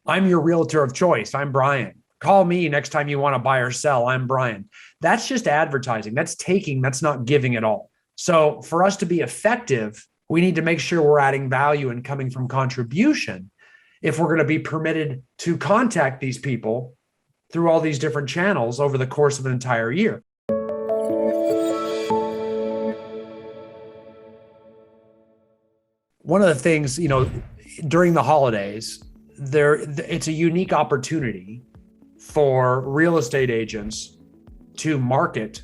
I'm your realtor of choice. I'm Brian. Call me next time you want to buy or sell. I'm Brian. That's just advertising. That's taking, that's not giving at all. So for us to be effective, we need to make sure we're adding value and coming from contribution if we're going to be permitted to contact these people through all these different channels over the course of an entire year. One of the things, during the holidays, it's a unique opportunity for real estate agents to market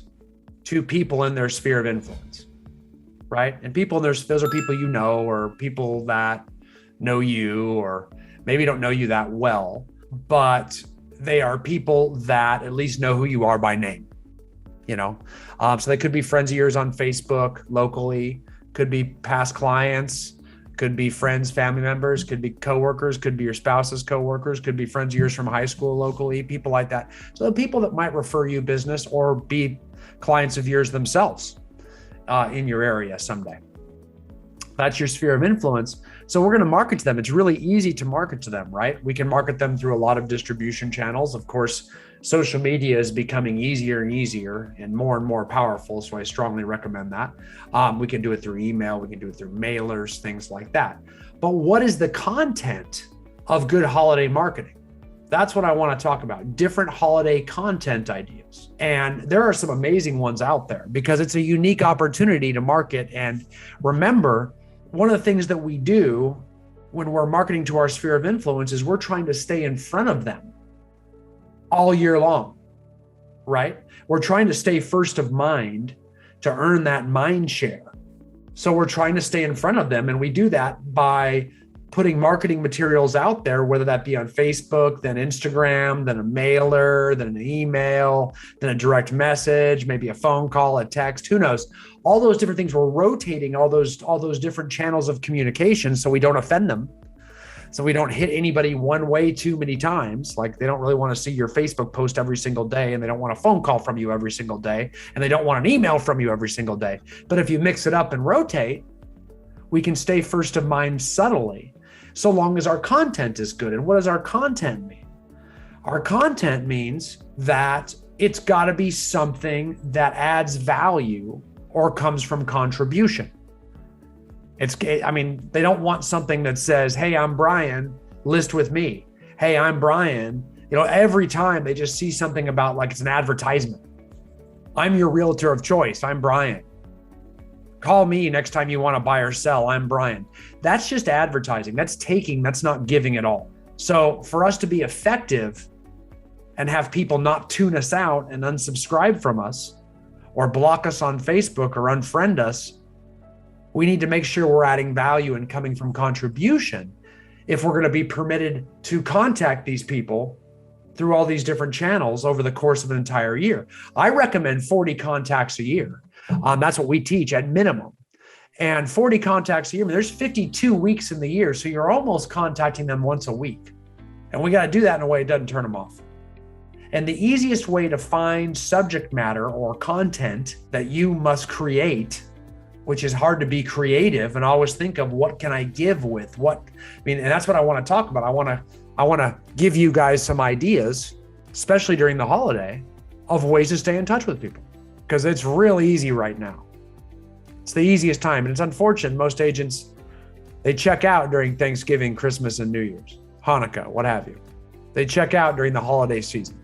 to people in their sphere of influence, right? And those are people you know, or people that know you, or maybe don't know you that well, but they are people that at least know who you are by name, So they could be friends of yours on Facebook locally, could be past clients, could be friends, family members, could be coworkers, could be your spouse's coworkers, could be friends of yours from high school locally, people like that. So the people that might refer you business or be clients of yours themselves in your area someday. That's your sphere of influence. So we're going to market to them. It's really easy to market to them, right? We can market them through a lot of distribution channels. Of course, social media is becoming easier and more powerful. So I strongly recommend that. We can do it through email. We can do it through mailers, things like that. But what is the content of good holiday marketing? That's what I want to talk about. Different holiday content ideas. And there are some amazing ones out there because it's a unique opportunity to market. And remember, one of the things that we do when we're marketing to our sphere of influence is we're trying to stay in front of them all year long, right? We're trying to stay first of mind to earn that mind share. So we're trying to stay in front of them. And we do that by putting marketing materials out there, whether that be on Facebook, then Instagram, then a mailer, then an email, then a direct message, maybe a phone call, a text, who knows? All those different things. We're rotating all those different channels of communication so we don't offend them. So we don't hit anybody one way too many times. Like they don't really want to see your Facebook post every single day, and they don't want a phone call from you every single day, and they don't want an email from you every single day. But if you mix it up and rotate, we can stay first of mind subtly, so long as our content is good. And what does our content mean? Our content means that it's got to be something that adds value or comes from contribution. They don't want something that says, hey, I'm Brian, list with me. Hey, I'm Brian. Every time they just see something about like it's an advertisement. I'm your realtor of choice. I'm Brian. Call me next time you want to buy or sell. I'm Brian. That's just advertising. That's taking, that's not giving at all. So for us to be effective and have people not tune us out and unsubscribe from us or block us on Facebook or unfriend us, we need to make sure we're adding value and coming from contribution if we're going to be permitted to contact these people through all these different channels over the course of an entire year. I recommend 40 contacts a year. That's what we teach at minimum. And 40 contacts a year, there's 52 weeks in the year. So you're almost contacting them once a week. And we got to do that in a way it doesn't turn them off. And the easiest way to find subject matter or content that you must create, which is hard to be creative and always think of what can I give with and that's what I want to talk about. I want to give you guys some ideas, especially during the holiday, of ways to stay in touch with people. Because it's real easy right now. It's the easiest time. And it's unfortunate, most agents, they check out during Thanksgiving, Christmas, and New Year's, Hanukkah, what have you. They check out during the holiday season.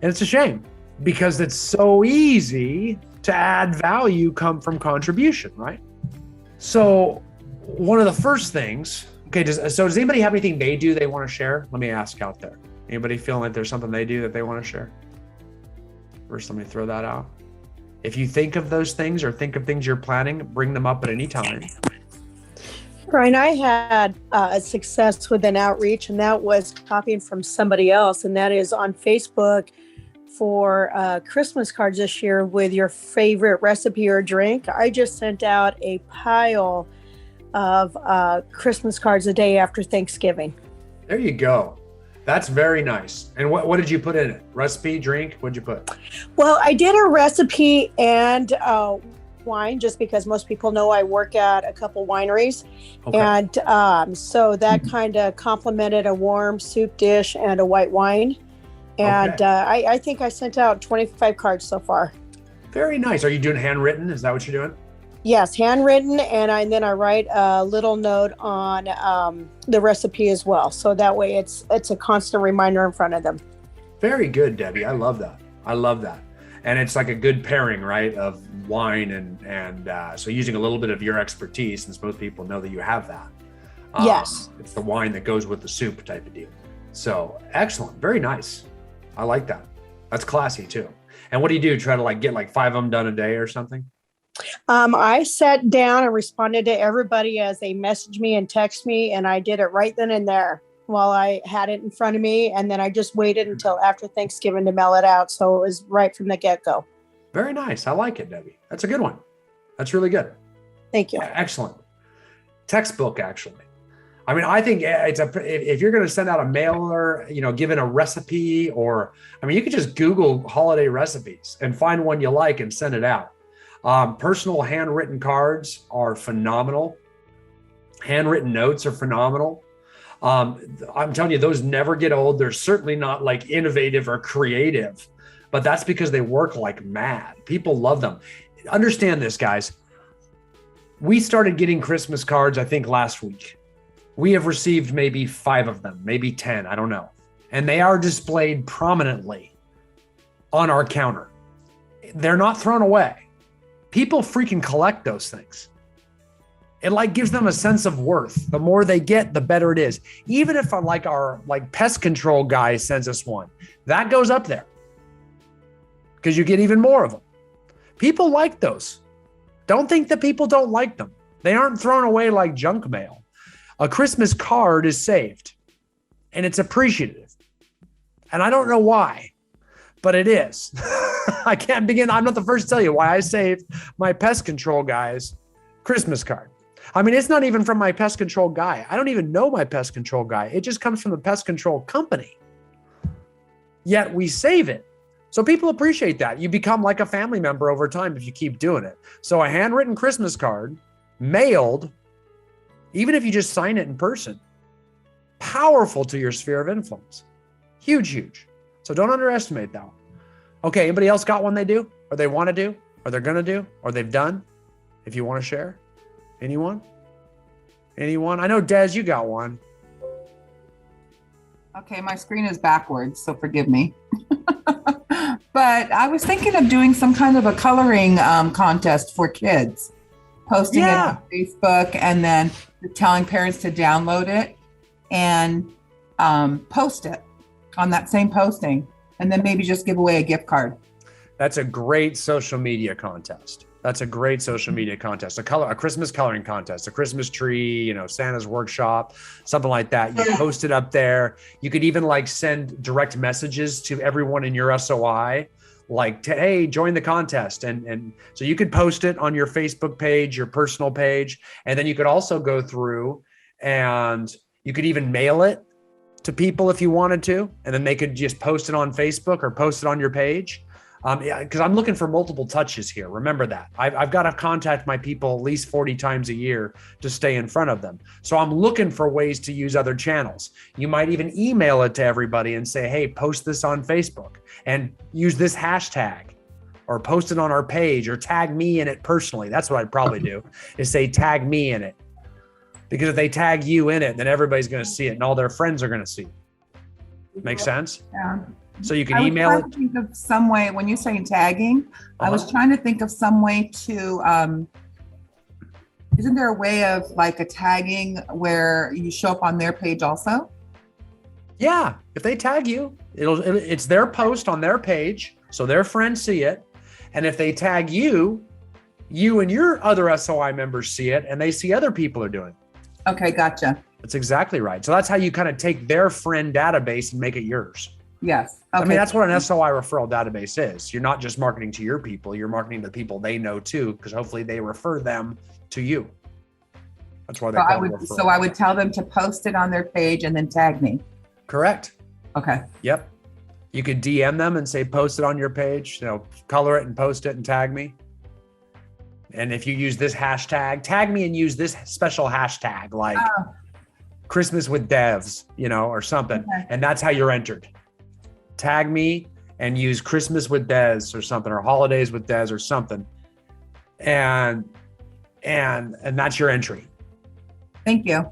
And it's a shame because it's so easy to add value come from contribution, right? So one of the first things, does anybody have anything they do they want to share? Let me ask out there. Anybody feeling like there's something they do that they want to share? First, let me throw that out. If you think of those things or think of things you're planning, bring them up at any time. Brian, I had a success with an outreach, and that was copying from somebody else, and that is on Facebook for Christmas cards this year with your favorite recipe or drink. I just sent out a pile of Christmas cards the day after Thanksgiving. There you go. That's very nice. And what did you put in it? Recipe, drink? What'd you put? Well, I did a recipe and wine, just because most people know I work at a couple wineries. Okay. And so that kind of complemented a warm soup dish and a white wine. And Okay. I think I sent out 25 cards so far. Very nice. Are you doing handwritten? Is that what you're doing? Yes, handwritten, and then I write a little note on the recipe as well. So that way it's a constant reminder in front of them. Very good, Debbie. I love that. I love that. And it's like a good pairing, right, of wine and so using a little bit of your expertise, since most people know that you have that. Yes. It's the wine that goes with the soup type of deal. So excellent. Very nice. I like that. That's classy too. And what do you do? Try to like get like 5 of them done a day or something? I sat down and responded to everybody as they messaged me and text me, and I did it right then and there while I had it in front of me. And then I just waited until after Thanksgiving to mail it out. So it was right from the get-go. Very nice. I like it, Debbie. That's a good one. That's really good. Thank you. Excellent. Textbook, actually. I mean, I think if you're going to send out a mailer, given a recipe, or, I mean, you could just Google holiday recipes and find one you like and send it out. Personal handwritten cards are phenomenal. Handwritten notes are phenomenal. I'm telling you, those never get old. They're certainly not like innovative or creative, but that's because they work like mad. People love them. Understand this, guys. We started getting Christmas cards, I think, last week. We have received maybe 5 of them, maybe 10, I don't know. And they are displayed prominently on our counter. They're not thrown away. People freaking collect those things. It like gives them a sense of worth. The more they get, the better it is. Even if our pest control guy sends us one, that goes up there because you get even more of them. People like those. Don't think that people don't like them. They aren't thrown away like junk mail. A Christmas card is saved and it's appreciative. And I don't know why, but it is. I can't begin. I'm not the first to tell you why I saved my pest control guy's Christmas card. I mean, it's not even from my pest control guy. I don't even know my pest control guy. It just comes from the pest control company. Yet we save it. So people appreciate that. You become like a family member over time if you keep doing it. So a handwritten Christmas card, mailed, even if you just sign it in person, powerful to your sphere of influence. Huge, huge. So don't underestimate that one. Okay, anybody else got one they do, or they want to do, or they're going to do, or they've done? If you want to share. Anyone? Anyone? I know, Des, you got one. Okay, my screen is backwards, so forgive me. But I was thinking of doing some kind of a coloring contest for kids, posting it on Facebook, and then telling parents to download it and post it on that same posting, and then maybe just give away a gift card. That's a great social media contest. That's a great social media contest. A Christmas coloring contest, a Christmas tree, Santa's workshop, something like that. You post it up there. You could even send direct messages to everyone in your SOI, hey, join the contest. And so you could post it on your Facebook page, your personal page. And then you could also go through and you could even mail it to people if you wanted to. And then they could just post it on Facebook or post it on your page. Because I'm looking for multiple touches here. Remember that. I've got to contact my people at least 40 times a year to stay in front of them. So I'm looking for ways to use other channels. You might even email it to everybody and say, hey, post this on Facebook and use this hashtag, or post it on our page, or tag me in it personally. That's what I'd probably do, is say tag me in it. Because if they tag you in it, then everybody's going to see it and all their friends are going to see it. Make sense? Yeah. So you can email it. Think of some way, when you're saying tagging, I was trying to think of some way to, isn't there a way of a tagging where you show up on their page also? Yeah. If they tag you, it's their post on their page, so their friends see it. And if they tag you, you and your other SOI members see it, and they see other people are doing it. Okay, gotcha. That's exactly right. So that's how you kind of take their friend database and make it yours. Yes. Okay. I mean, that's what an SOI referral database is. You're not just marketing to your people, you're marketing to the people they know too, because hopefully they refer them to you. That's why they call it referral. So I would tell them to post it on their page and then tag me. Correct. Okay. Yep. You could DM them and say, post it on your page, color it and post it and tag me. And if you use this hashtag, tag me and use this special hashtag, like Christmas with devs, or something. Okay. And that's how you're entered. Tag me and use Christmas with Des or something, or holidays with Des or something. And that's your entry. Thank you.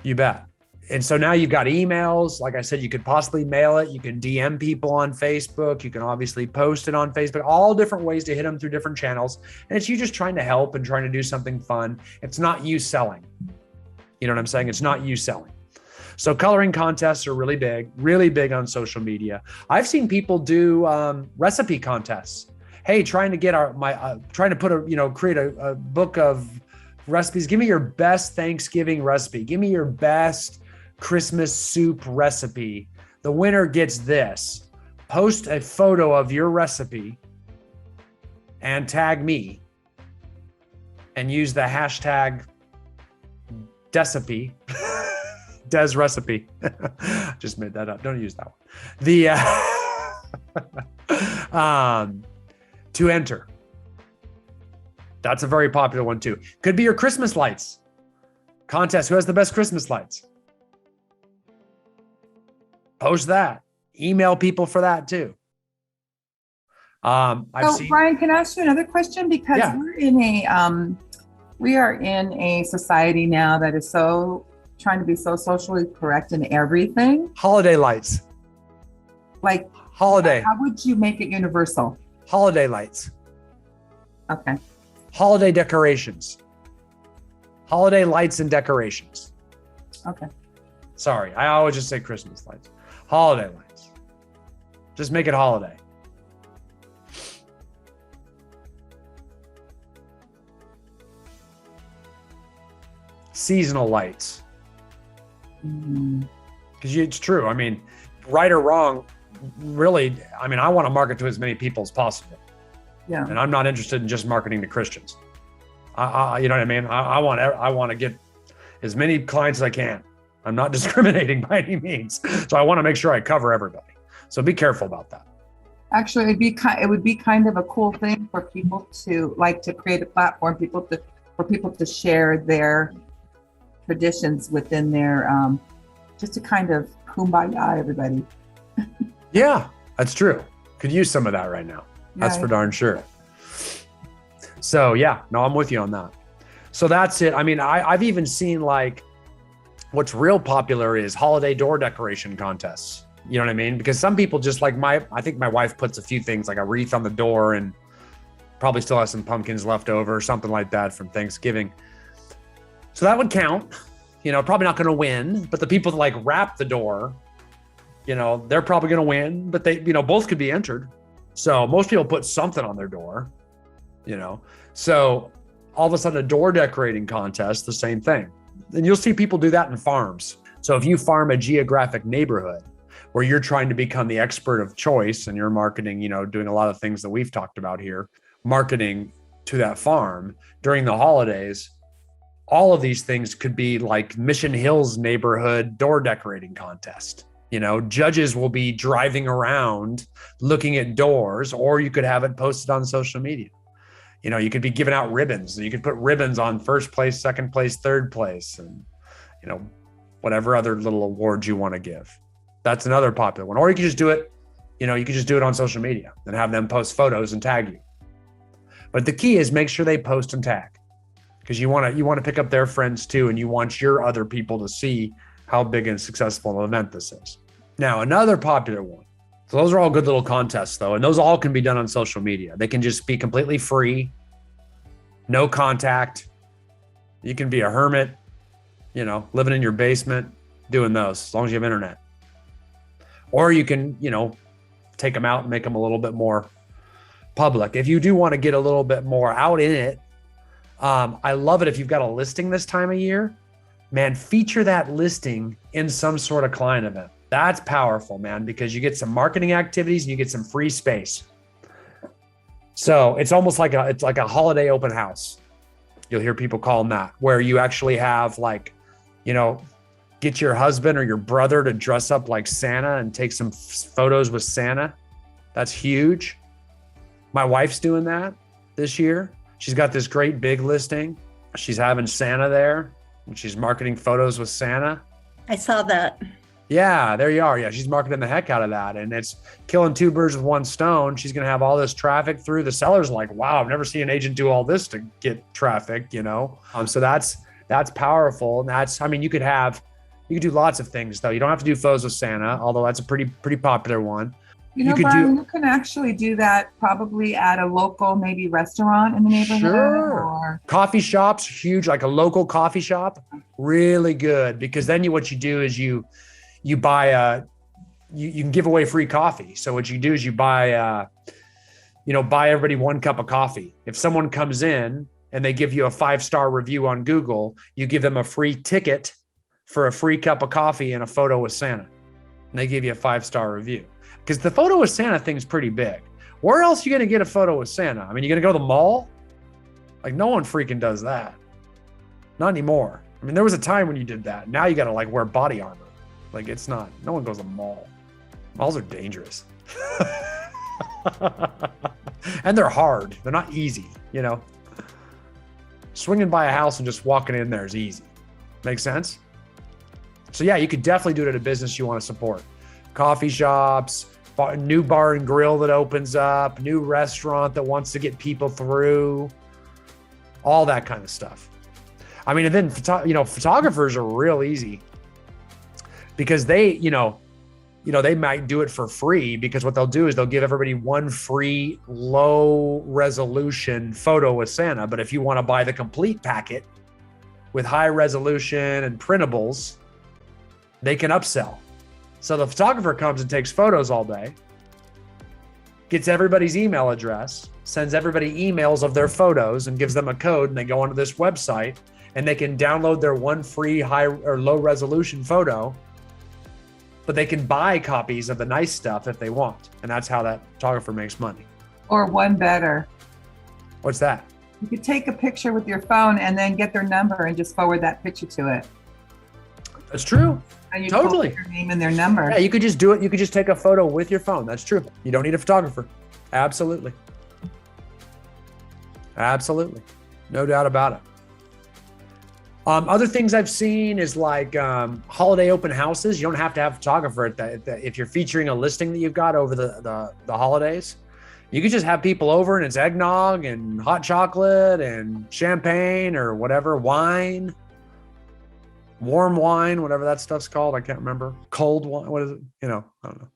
You bet. And so now you've got emails. Like I said, you could possibly mail it. You can DM people on Facebook. You can obviously post it on Facebook, all different ways to hit them through different channels. And it's you just trying to help and trying to do something fun. It's not you selling. You know what I'm saying? It's not you selling. So coloring contests are really big on social media. I've seen people do recipe contests. Hey, trying to get trying to put create a book of recipes. Give me your best Thanksgiving recipe. Give me your best Christmas soup recipe. The winner gets this. Post a photo of your recipe and tag me and use the hashtag Desipe. Des recipe. Just made that up. Don't use that one. To enter. That's a very popular one too. Could be your Christmas lights contest. Who has the best Christmas lights? Post that. Email people for that too. Brian, can I ask you another question? Because we are in a society now that is trying to be so socially correct in everything. Holiday lights. Like holiday. How would you make it universal? Holiday lights. Okay. Holiday decorations. Holiday lights and decorations. Okay. Sorry, I always just say Christmas lights. Holiday lights. Just make it holiday. Seasonal lights. Because it's true. I mean, right or wrong, really, I want to market to as many people as possible. Yeah. And I'm not interested in just marketing to Christians. You know what I mean? I want to get as many clients as I can. I'm not discriminating by any means. So I want to make sure I cover everybody. So be careful about that. Actually, it would be kind of a cool thing for people to create a platform, for people to share their traditions within their, just to kind of kumbaya everybody. Yeah, that's true. Could use some of that right now. That's for darn sure. So yeah, no, I'm with you on that. So that's it. I've even seen what's real popular is holiday door decoration contests. You know what I mean? Because some people just I think my wife puts a few things like a wreath on the door and probably still has some pumpkins left over or something like that from Thanksgiving. So that would count. Probably not going to win, but the people that wrap the door, they're probably going to win, but they, both could be entered. So most people put something on their door, so all of a sudden a door decorating contest, the same thing. And you'll see people do that in farms. So if you farm a geographic neighborhood where you're trying to become the expert of choice and you're marketing, doing a lot of things that we've talked about here, marketing to that farm during the holidays, all of these things could be like Mission Hills neighborhood door decorating contest. Judges will be driving around looking at doors, or you could have it posted on social media. You could be giving out ribbons. You could put ribbons on first place, second place, third place, and, whatever other little awards you want to give. That's another popular one. Or you could just do it, you could just do it on social media and have them post photos and tag you. But the key is make sure they post and tag, because you want to pick up their friends too, and you want your other people to see how big and successful an event this is. Now, another popular one. So those are all good little contests though. And those all can be done on social media. They can just be completely free, no contact. You can be a hermit, living in your basement, doing those as long as you have internet. Or you can, take them out and make them a little bit more public. If you do want to get a little bit more out in it, I love it if you've got a listing this time of year, man, feature that listing in some sort of client event. That's powerful, man, because you get some marketing activities and you get some free space. So it's almost like a holiday open house. You'll hear people call them that, where you actually have get your husband or your brother to dress up like Santa and take some photos with Santa. That's huge. My wife's doing that this year. She's got this great big listing. She's having Santa there, and she's marketing photos with Santa. I saw that. Yeah, there you are. Yeah, she's marketing the heck out of that. And it's killing two birds with one stone. She's going to have all this traffic through. The seller's like, wow, I've never seen an agent do all this to get traffic, you know? So that's powerful. And that's, I mean, you could do lots of things though. You don't have to do photos with Santa, although that's a pretty popular one. You know, Brian, you can actually do that probably at a local, maybe restaurant in the neighborhood. Sure. Or coffee shops, huge, like a local coffee shop, really good, because then what you do is you buy you can give away free coffee. So what you do is you buy everybody one cup of coffee. If someone comes in and they give you a 5-star review on Google, you give them a free ticket for a free cup of coffee and a photo with Santa. And they give you a 5-star review. Because the photo with Santa thing's pretty big. Where else are you going to get a photo with Santa? I mean, you're going to go to the mall? Like, no one freaking does that. Not anymore. I mean, there was a time when you did that. Now you got to like wear body armor. Like, it's not, no one goes to the mall. Malls are dangerous. And they're hard. They're not easy, you know? Swinging by a house and just walking in there is easy. Make sense? So yeah, you could definitely do it at a business you want to support. Coffee shops, new bar and grill that opens up, new restaurant that wants to get people through, all that kind of stuff. I mean, and then, photographers are real easy because they might do it for free, because what they'll do is they'll give everybody one free low resolution photo with Santa. But if you want to buy the complete packet with high resolution and printables, they can upsell. So the photographer comes and takes photos all day, gets everybody's email address, sends everybody emails of their photos and gives them a code, and they go onto this website and they can download their one free high or low resolution photo, but they can buy copies of the nice stuff if they want. And that's how that photographer makes money. Or one better. What's that? You could take a picture with your phone and then get their number and just forward that picture to it. That's true. And you Totally. put their name and their number. Yeah, you could just do it. You could just take a photo with your phone. That's true. You don't need a photographer. Absolutely. Absolutely. No doubt about it. Other things I've seen is like holiday open houses. You don't have to have a photographer at that. If you're featuring a listing that you've got over the holidays, you could just have people over and it's eggnog and hot chocolate and champagne or whatever, wine, warm wine, whatever that stuff's called. I can't remember. Cold wine. What is it? I don't know.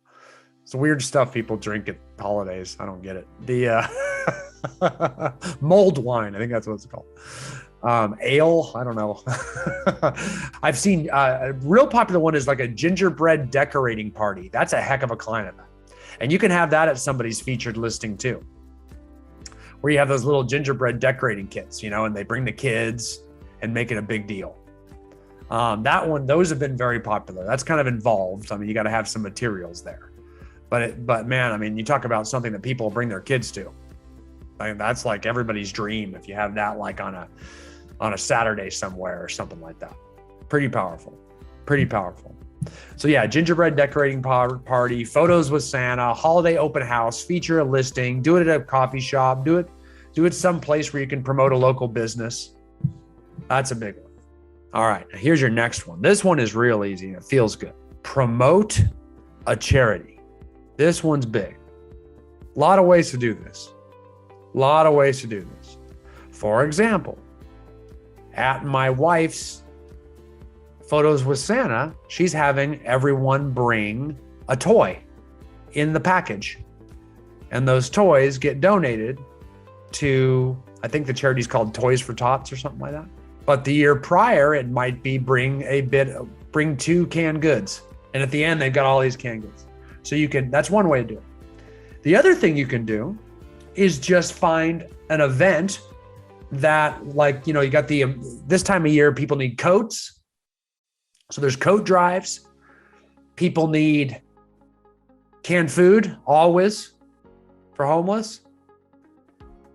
It's weird stuff people drink at holidays. I don't get it. The mulled wine. I think that's what it's called. Ale. I don't know. I've seen a real popular one is like a gingerbread decorating party. That's a heck of a client event. And you can have that at somebody's featured listing too, where you have those little gingerbread decorating kits, and they bring the kids and make it a big deal. Those have been very popular. That's kind of involved. I mean, you got to have some materials there, but man, I mean, you talk about something that people bring their kids to. I mean, that's like everybody's dream. If you have that, like on a Saturday somewhere or something like that, pretty powerful. So yeah, gingerbread decorating party, photos with Santa, holiday open house, feature a listing, do it at a coffee shop, do it someplace where you can promote a local business. That's a big one. All right, here's your next one. This one is real easy and it feels good. Promote a charity. This one's big. A lot of ways to do this. For example, at my wife's photos with Santa, she's having everyone bring a toy in the package. And those toys get donated to, I think the charity's called Toys for Tots or something like that. But the year prior, it might be bring 2 canned goods. And at the end, they've got all these canned goods. So that's one way to do it. The other thing you can do is just find an event that, like, you got this time of year, people need coats. So there's coat drives. People need canned food, always, for homeless.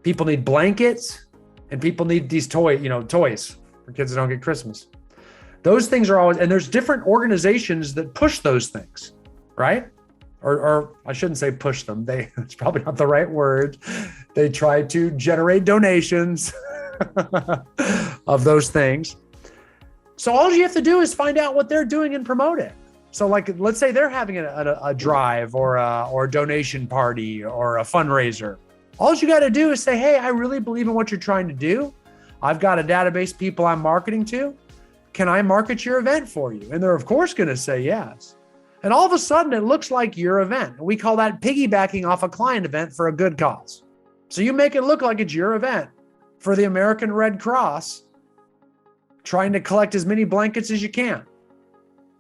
People need blankets, and people need these toys for kids that don't get Christmas. Those things are always, and there's different organizations that push those things, right? Or I shouldn't say push them. It's probably not the right word. They try to generate donations of those things. So all you have to do is find out what they're doing and promote it. So like, let's say they're having a drive or a donation party or a fundraiser. All you got to do is say, hey, I really believe in what you're trying to do. I've got a database of people I'm marketing to. Can I market your event for you? And they're of course going to say yes. And all of a sudden it looks like your event. We call that piggybacking off a client event for a good cause. So you make it look like it's your event for the American Red Cross, trying to collect as many blankets as you can.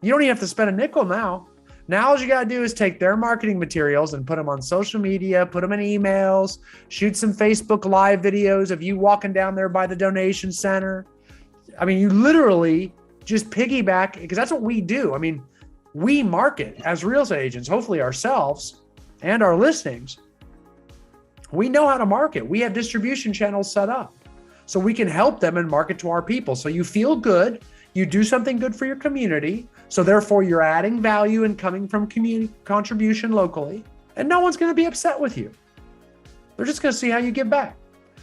You don't even have to spend a nickel now. Now all you got to do is take their marketing materials and put them on social media, put them in emails, shoot some Facebook Live videos of you walking down there by the donation center. I mean, you literally just piggyback, because that's what we do. I mean, we market as real estate agents, hopefully ourselves and our listings. We know how to market. We have distribution channels set up so we can help them and market to our people. So you feel good, you do something good for your community. So therefore you're adding value and coming from community contribution locally, and no one's going to be upset with you. They're just going to see how you give back.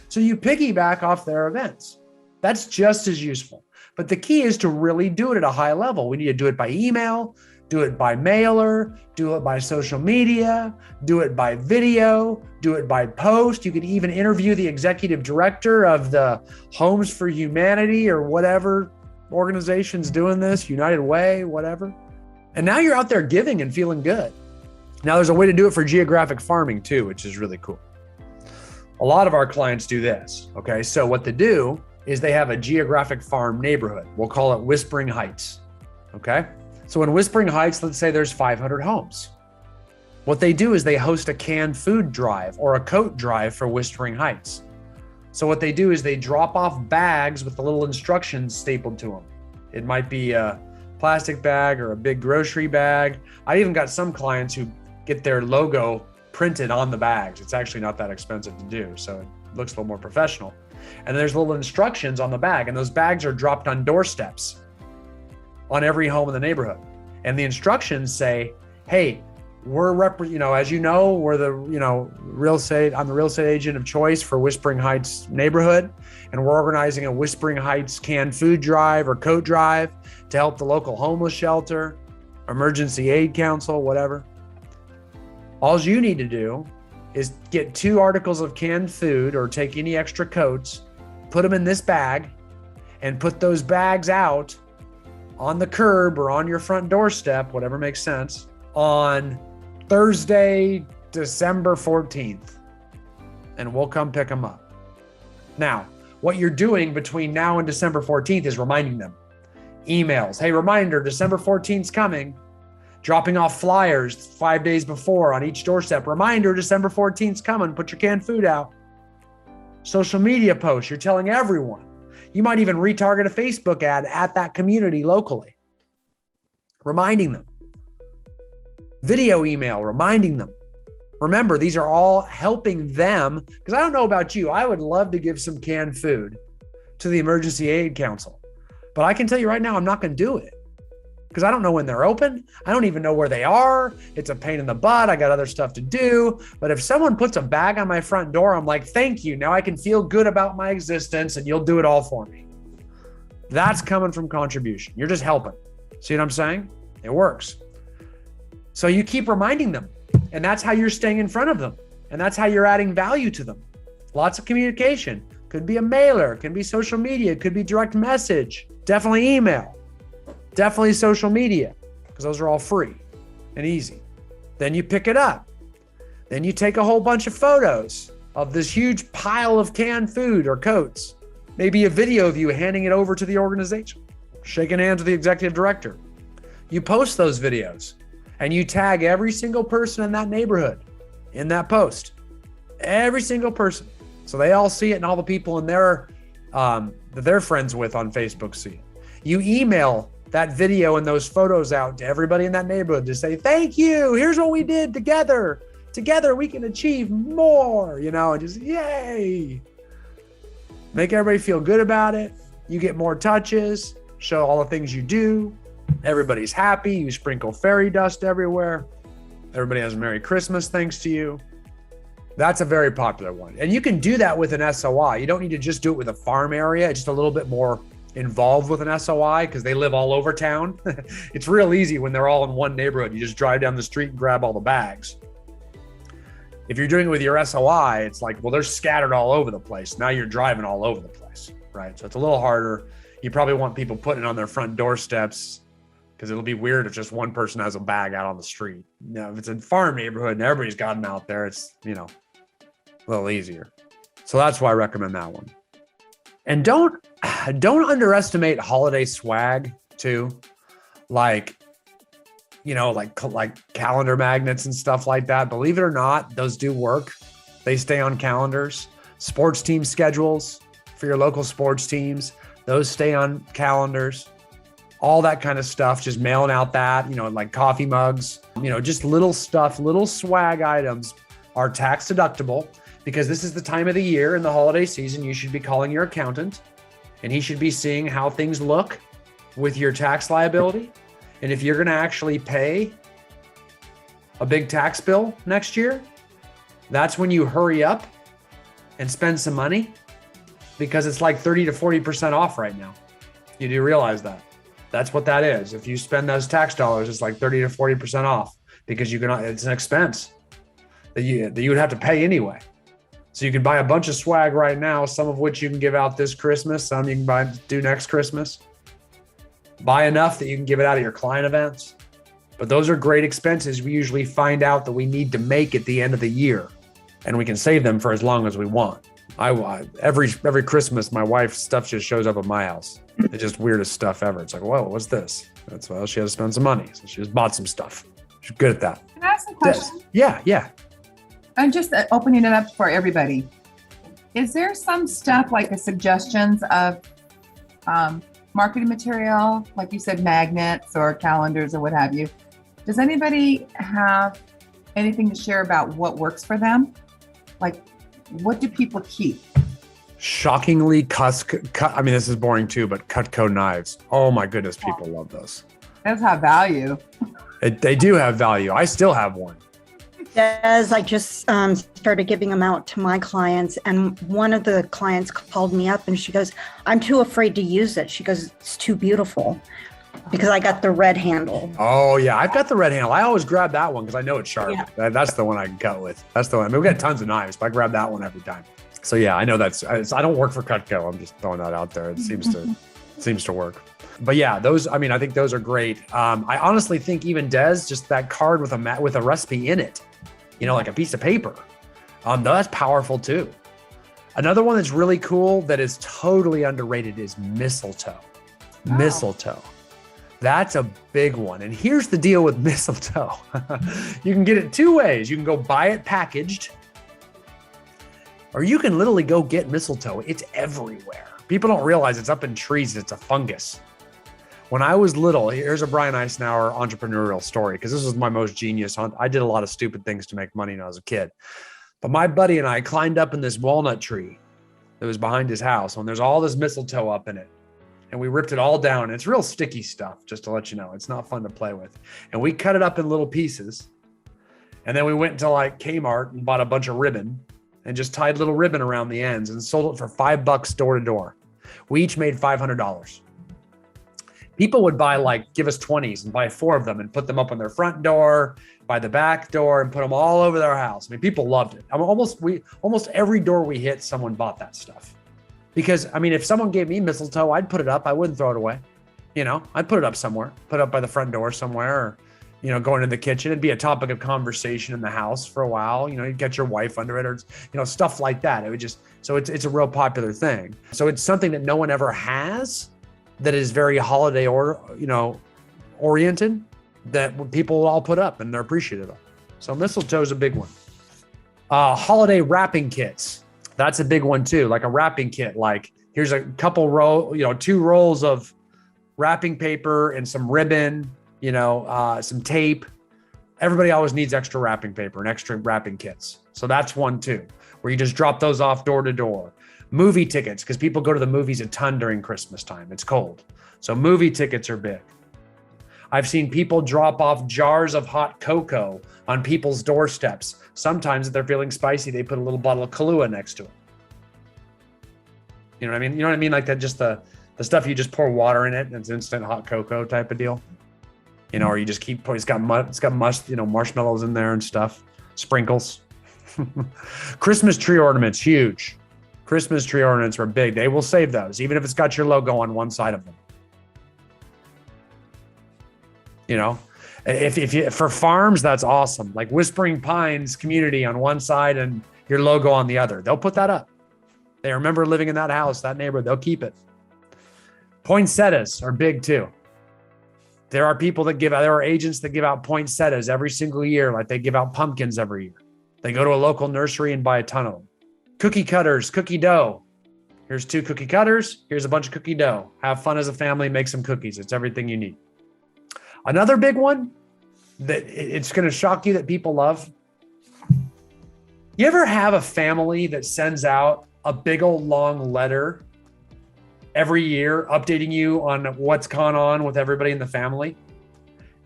So you piggyback off their events. That's just as useful. But the key is to really do it at a high level. We need to do it by email, do it by mailer, do it by social media, do it by video, do it by post. You could even interview the executive director of the Homes for Humanity or whatever organization's doing this, United Way, whatever. And now you're out there giving and feeling good. Now there's a way to do it for geographic farming too, which is really cool. A lot of our clients do this. Okay, so what they do is they have a geographic farm neighborhood. We'll call it Whispering Heights. Okay. So in Whispering Heights, let's say there's 500 homes. What they do is they host a canned food drive or a coat drive for Whispering Heights. So what they do is they drop off bags with the little instructions stapled to them. It might be a plastic bag or a big grocery bag. I even got some clients who get their logo printed on the bags. It's actually not that expensive to do, so it looks a little more professional. And there's little instructions on the bag, and those bags are dropped on doorsteps on every home in the neighborhood. And the instructions say, hey, as you know, we're the, real estate, I'm the real estate agent of choice for Whispering Heights neighborhood. And we're organizing a Whispering Heights canned food drive or coat drive to help the local homeless shelter, emergency aid council, whatever. All you need to do is get 2 articles of canned food or take any extra coats, put them in this bag, and put those bags out on the curb or on your front doorstep, whatever makes sense, on Thursday, December 14th, and we'll come pick them up. Now, what you're doing between now and December 14th is reminding them. Emails, hey, reminder, December 14th's coming. Dropping off flyers 5 days before on each doorstep. Reminder, December 14th's coming, put your canned food out. Social media posts, you're telling everyone. You might even retarget a Facebook ad at that community locally, reminding them. Video email, reminding them. Remember, these are all helping them, because I don't know about you, I would love to give some canned food to the Emergency Aid Council, but I can tell you right now, I'm not going to do it because I don't know when they're open. I don't even know where they are. It's a pain in the butt. I got other stuff to do. But if someone puts a bag on my front door, I'm like, thank you. Now I can feel good about my existence and you'll do it all for me. That's coming from contribution. You're just helping. See what I'm saying? It works. So you keep reminding them, and that's how you're staying in front of them. And that's how you're adding value to them. Lots of communication. Could be a mailer, could be social media, could be direct message, definitely email, definitely social media, because those are all free and easy. Then you pick it up. Then you take a whole bunch of photos of this huge pile of canned food or coats, maybe a video of you handing it over to the organization, shaking hands with the executive director. You post those videos and you tag every single person in that neighborhood in that post, every single person. So they all see it, and all the people in their that they're friends with on Facebook see it. You email that video and those photos out to everybody in that neighborhood to say, thank you, here's what we did together. Together we can achieve more, and just yay. Make everybody feel good about it. You get more touches, show all the things you do. Everybody's happy. You sprinkle fairy dust everywhere. Everybody has a Merry Christmas thanks to you. That's a very popular one. And you can do that with an SOI. You don't need to just do it with a farm area. It's just a little bit more involved with an SOI because they live all over town. It's real easy when they're all in one neighborhood. You just drive down the street and grab all the bags. If you're doing it with your SOI, it's like, well, they're scattered all over the place. Now you're driving all over the place, right? So it's a little harder. You probably want people putting it on their front doorsteps because it'll be weird if just one person has a bag out on the street. If it's a farm neighborhood and everybody's got them out there, it's, a little easier. So that's why I recommend that one. And don't underestimate holiday swag too. Like calendar magnets and stuff like that. Believe it or not, those do work. They stay on calendars. Sports team schedules for your local sports teams, those stay on calendars. All that kind of stuff, just mailing out that, like coffee mugs, just little stuff, little swag items are tax deductible because this is the time of the year in the holiday season. You should be calling your accountant and he should be seeing how things look with your tax liability. And if you're going to actually pay a big tax bill next year, that's when you hurry up and spend some money because it's like 30 to 40% off right now. You do realize that. That's what that is. If you spend those tax dollars, it's like 30 to 40% off because it's an expense that you would have to pay anyway. So you can buy a bunch of swag right now, some of which you can give out this Christmas, some you can do next Christmas. Buy enough that you can give it out at your client events. But those are great expenses. We usually find out that we need to make at the end of the year and we can save them for as long as we want. Every Christmas, my wife's stuff just shows up at my house. It's just weirdest stuff ever. It's like, whoa, what's this? She had to spend some money. So she just bought some stuff. She's good at that. Can I ask a question? Yeah. I'm just opening it up for everybody. Is there some stuff like suggestions of marketing material, like you said, magnets or calendars or what have you? Does anybody have anything to share about what works for them? Like, what do people keep? Shockingly, this is boring too, but Cutco knives. Oh my goodness, people love those. Those have value. They do have value. I still have one. As I just started giving them out to my clients, and one of the clients called me up and she goes, I'm too afraid to use it. She goes, it's too beautiful because I got the red handle. Oh yeah, I've got the red handle. I always grab that one because I know it's sharp. Yeah. That's the one I can cut with. That's the one. I mean, we got tons of knives, but I grab that one every time. So yeah, I know I don't work for Cutco. I'm just throwing that out there. It seems to work. But yeah, I think those are great. I honestly think even Des, just that card with a recipe in it, like a piece of paper, that's powerful too. Another one that's really cool that is totally underrated is mistletoe. Wow. Mistletoe. That's a big one. And here's the deal with mistletoe. You can get it two ways. You can go buy it packaged, or you can literally go get mistletoe. It's everywhere. People don't realize it's up in trees. It's a fungus. When I was little, here's a Brian Icenhower entrepreneurial story, because this was my most genius. I did a lot of stupid things to make money when I was a kid. But my buddy and I climbed up in this walnut tree that was behind his house, and there's all this mistletoe up in it. And we ripped it all down. It's real sticky stuff, just to let you know. It's not fun to play with. And we cut it up in little pieces. And then we went to like Kmart and bought a bunch of ribbon and just tied little ribbon around the ends and sold it for $5 door to door. We each made $500. People would give us 20s and buy 4 of them and put them up on their front door, by the back door, and put them all over their house. I mean, people loved it. Almost every door we hit, someone bought that stuff. Because, if someone gave me mistletoe, I'd put it up. I wouldn't throw it away. I'd put it up somewhere, put it up by the front door somewhere, or, go into the kitchen. It'd be a topic of conversation in the house for a while. You'd get your wife under it, or, stuff like that. It would so it's a real popular thing. So it's something that no one ever has that is very holiday oriented, that people will all put up and they're appreciative of. So mistletoe is a big one. Holiday wrapping kits. That's a big one too. Like a wrapping kit, like here's a couple 2 rolls of wrapping paper and some ribbon, some tape. Everybody always needs extra wrapping paper and extra wrapping kits. So that's one too, where you just drop those off door to door. Movie tickets, because people go to the movies a ton during Christmas time. It's cold. So movie tickets are big. I've seen people drop off jars of hot cocoa on people's doorsteps. Sometimes if they're feeling spicy, they put a little bottle of Kahlua next to it. You know what I mean? You know what I mean? Like that, just the stuff you just pour water in it and it's instant hot cocoa type of deal. You know, or you just keep, it's got marshmallows in there and stuff, sprinkles. Christmas tree ornaments, huge. Christmas tree ornaments are big. They will save those, even if it's got your logo on one side of them. You know, if you, for farms, that's awesome. Like Whispering Pines community on one side and your logo on the other. They'll put that up. They remember living in that house, that neighborhood. They'll keep it. Poinsettias are big too. There are agents that give out poinsettias every single year, like they give out pumpkins every year. They go to a local nursery and buy a ton of them. Cookie cutters, cookie dough. Here's 2 cookie cutters. Here's a bunch of cookie dough. Have fun as a family, make some cookies. It's everything you need. Another big one that it's going to shock you that people love. You ever have a family that sends out a big old long letter every year updating you on what's gone on with everybody in the family?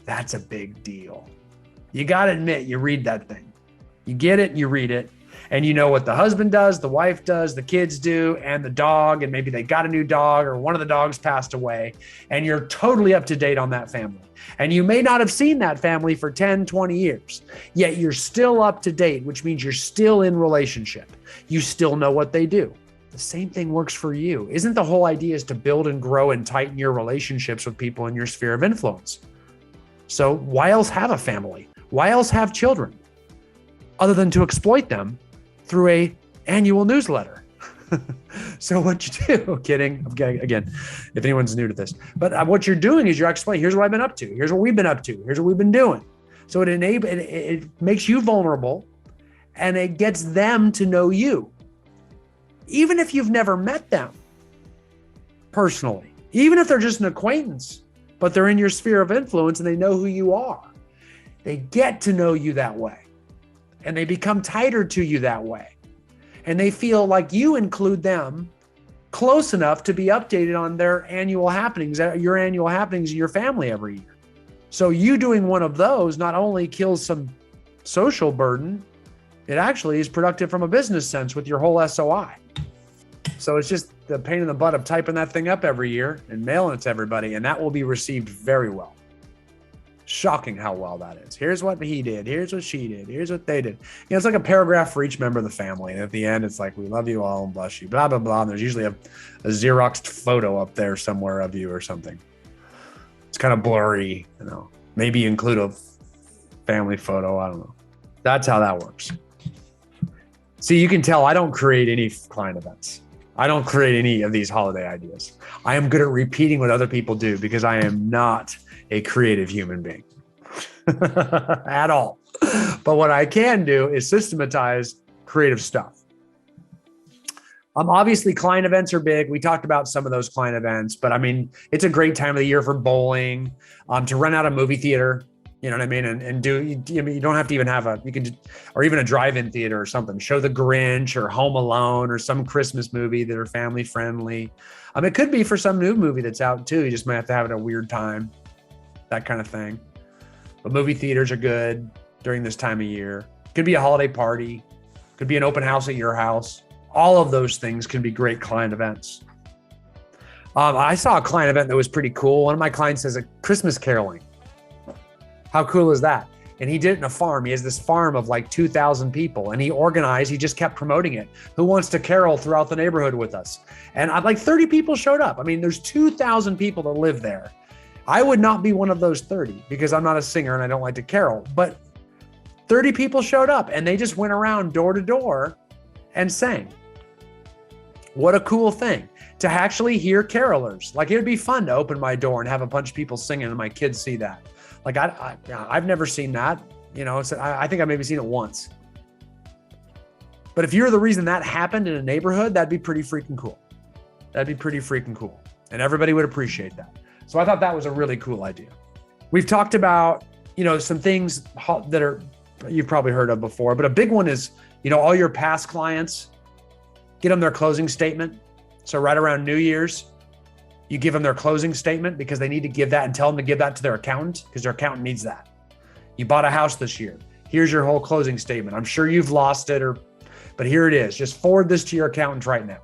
That's a big deal. You got to admit, you read that thing. You get it, you read it, and you know what the husband does, the wife does, the kids do, and the dog, and maybe they got a new dog or one of the dogs passed away, and you're totally up to date on that family. And you may not have seen that family for 10, 20 years, yet you're still up to date, which means you're still in relationship. You still know what they do. The same thing works for you. Isn't the whole idea is to build and grow and tighten your relationships with people in your sphere of influence? So why else have a family? Why else have children other than to exploit them through a annual newsletter? So what you do, kidding, again, if anyone's new to this, but what you're doing is you're explaining, here's what I've been up to. Here's what we've been up to. Here's what we've been doing. So it makes you vulnerable and it gets them to know you. Even if you've never met them personally, even if they're just an acquaintance, but they're in your sphere of influence and they know who you are, they get to know you that way and they become tighter to you that way. And they feel like you include them close enough to be updated on their annual happenings, your annual happenings in your family every year. So you doing one of those not only kills some social burden, it actually is productive from a business sense with your whole SOI. So it's just the pain in the butt of typing that thing up every year and mailing it to everybody, and that will be received very well. Shocking how well that is. Here's what he did. Here's what she did. Here's what they did. You know, it's like a paragraph for each member of the family. And at the end, it's like, we love you all and bless you, blah, blah, blah. And there's usually a Xeroxed photo up there somewhere of you or something. It's kind of blurry, you know, maybe include a family photo. I don't know. That's how that works. See, you can tell I don't create any client events. I don't create any of these holiday ideas. I am good at repeating what other people do because I am not a creative human being at all. But what I can do is systematize creative stuff. Obviously, client events are big. We talked about some of those client events, but I mean, it's a great time of the year for bowling, to rent out a movie theater. You know what I mean? And you don't have to even have or even a drive-in theater or something. Show The Grinch or Home Alone or some Christmas movie that are family friendly. It could be for some new movie that's out too. You just might have to have it at a weird time, that kind of thing. But movie theaters are good during this time of year. Could be a holiday party. Could be an open house at your house. All of those things can be great client events. I saw a client event that was pretty cool. One of my clients says a Christmas caroling. How cool is that? And he did it in a farm. He has this farm of like 2,000 people and he just kept promoting it. Who wants to carol throughout the neighborhood with us? And like 30 people showed up. I mean, there's 2,000 people that live there. I would not be one of those 30 because I'm not a singer and I don't like to carol, but 30 people showed up and they just went around door to door and sang. What a cool thing to actually hear carolers. Like it would be fun to open my door and have a bunch of people singing and my kids see that. Like I've never seen that, you know, so I think I've maybe seen it once. But if you're the reason that happened in a neighborhood, that'd be pretty freaking cool. That'd be pretty freaking cool. And everybody would appreciate that. So I thought that was a really cool idea. We've talked about, you know, some things that you've probably heard of before, but a big one is, you know, all your past clients, get them their closing statement. So right around New Year's, You give them their closing statement because they need to give that, and tell them to give that to their accountant because their accountant needs that. You bought a house this year. Here's your whole closing statement. I'm sure you've lost it, but here it is. Just forward this to your accountant right now.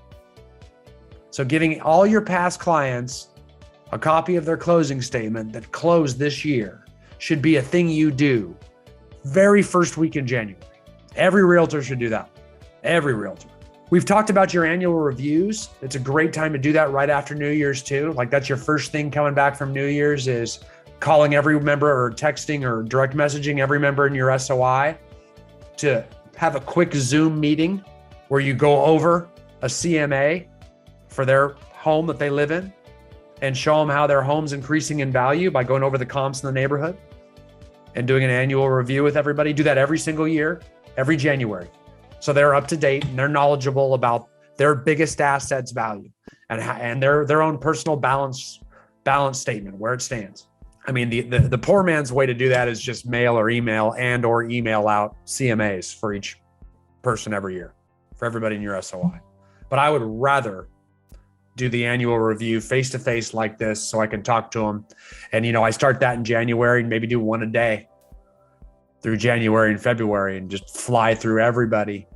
So giving all your past clients a copy of their closing statement that closed this year should be a thing you do very first week in January. Every realtor should do that. Every realtor. We've talked about your annual reviews. It's a great time to do that right after New Year's too. Like that's your first thing coming back from New Year's is calling every member or texting or direct messaging every member in your SOI to have a quick Zoom meeting where you go over a CMA for their home that they live in and show them how their home's increasing in value by going over the comps in the neighborhood and doing an annual review with everybody. Do that every single year, every January. So they're up to date and they're knowledgeable about their biggest assets value and their own personal balance statement, where it stands. I mean, the poor man's way to do that is just mail or email out CMAs for each person every year for everybody in your SOI. But I would rather do the annual review face-to-face like this so I can talk to them. And, I start that in January and maybe do one a day through January and February and just fly through everybody.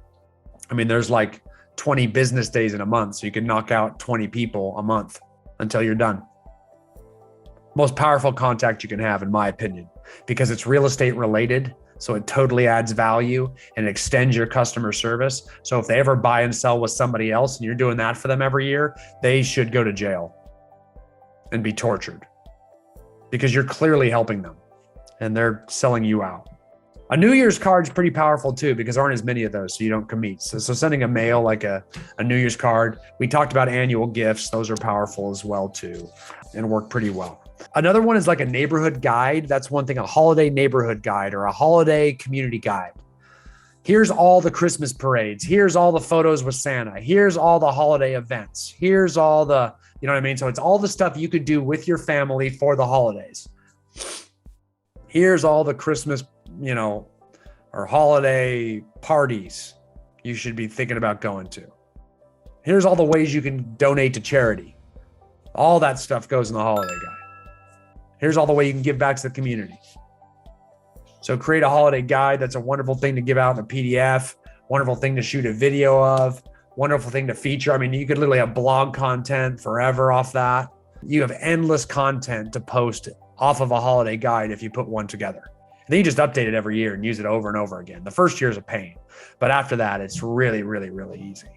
I mean, there's like 20 business days in a month, so you can knock out 20 people a month until you're done. Most powerful contact you can have, in my opinion, because it's real estate related. So it totally adds value and extends your customer service. So if they ever buy and sell with somebody else and you're doing that for them every year, they should go to jail and be tortured because you're clearly helping them and they're selling you out. A New Year's card is pretty powerful too, because there aren't as many of those, so you don't commit. So sending a mail like a New Year's card. We talked about annual gifts. Those are powerful as well too and work pretty well. Another one is like a neighborhood guide. That's one thing, a holiday neighborhood guide or a holiday community guide. Here's all the Christmas parades. Here's all the photos with Santa. Here's all the holiday events. Here's all the, you know what I mean? So it's all the stuff you could do with your family for the holidays. Here's all the Christmas, or holiday parties you should be thinking about going to. Here's all the ways you can donate to charity. All that stuff goes in the holiday guide. Here's all the way you can give back to the community. So create a holiday guide. That's a wonderful thing to give out in a PDF, wonderful thing to shoot a video of, wonderful thing to feature. I mean, you could literally have blog content forever off that. You have endless content to post off of a holiday guide if you put one together. And then you just update it every year and use it over and over again. The first year is a pain, but after that, it's really, really, really easy.